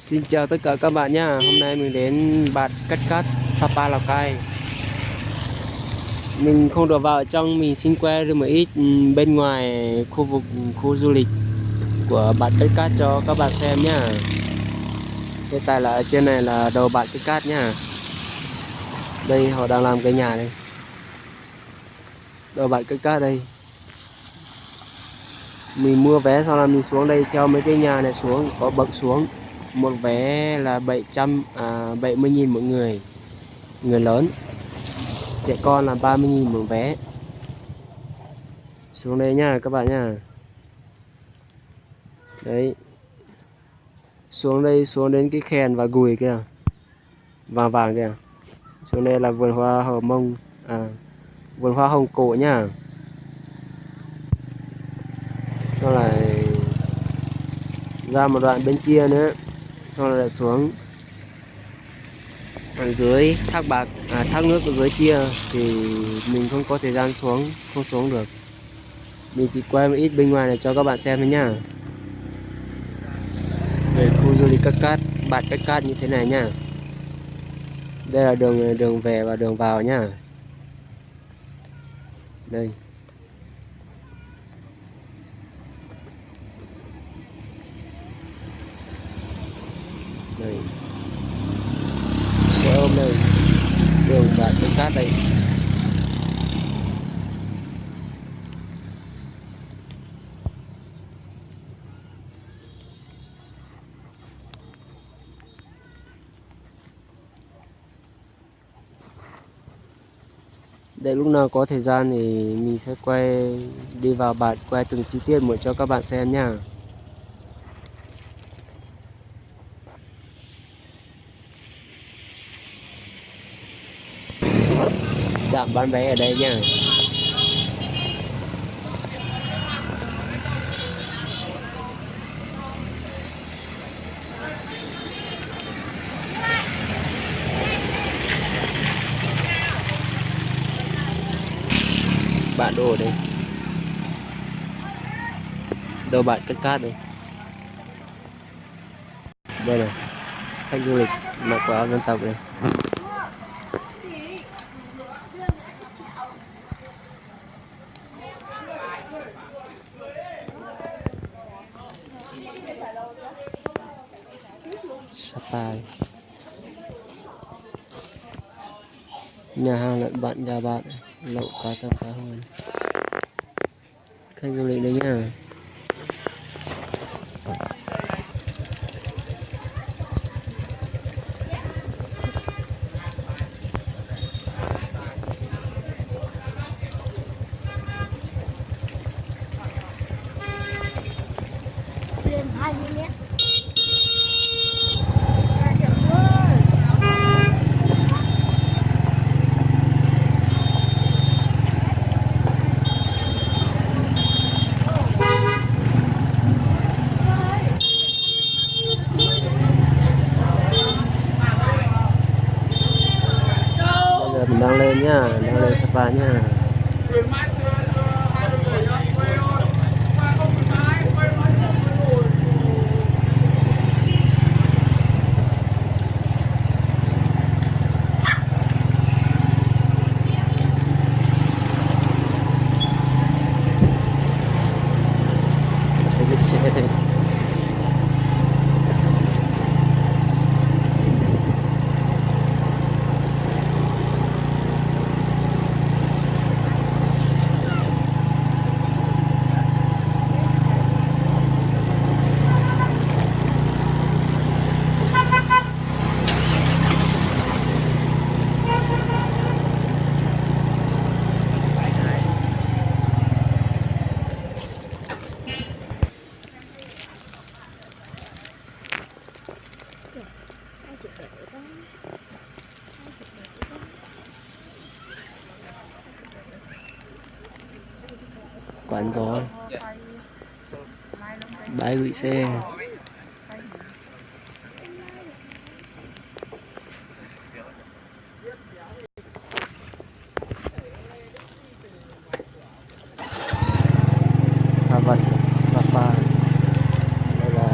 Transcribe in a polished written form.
Xin chào tất cả các bạn nhá. Hôm nay mình đến Bạt Cát Cát, Sapa, Lào Cai. Mình không được vào trong, mình xin quay được một ít bên ngoài khu du lịch của Bạt Cát Cát cho các bạn xem nhá. Hiện tại là ở trên này là đầu Bạt Cát Cát nhá. Đây họ đang làm cái nhà đây. Đầu Bạt Cát Cát đây. Mình mua vé sau là mình xuống đây theo mấy cái nhà này xuống, có bậc xuống. Một vé là 70.000 mỗi người, người lớn. Trẻ con là 30.000 một vé. Xuống đây nha các bạn nha. Đấy. Xuống đây, xuống đến cái khen và gùi kìa. Vàng vàng kìa. Xuống đây là vườn hoa hờ mông, vườn hoa hồng cổ nha. Xong lại ra một đoạn bên kia nữa. Xong rồi lại xuống ở dưới thác nước ở dưới kia thì mình không có thời gian xuống, không xuống được. Mình chỉ quay một ít bên ngoài này cho các bạn xem thôi nha. Về khu du lịch Cát Cát, Bạt Cát Cát như thế này nha. Đây là đường về và đường vào nha. Đây. Đây. Xe ôm đây. Đường Bạt Cát Cát đây. Để lúc nào có thời gian thì mình sẽ đi vào Bạt, quay từng chi tiết một cho các bạn xem nha. Trạm bán vé ở đây nha. Bản đồ ở đây. Đầu Bạt Cát Cát đây. Đây này, khách du lịch mặc quần áo dân tộc đây. Sapa đây. Nhà hàng lợn bạn nhà bạn lậu cá tôm cá hơn. Khách du lịch đấy nha. Mình đang lên nhá, đang lên Sapa nhá. Quán gió, bãi gửi xe. Hà Vật, Sapa. Đây là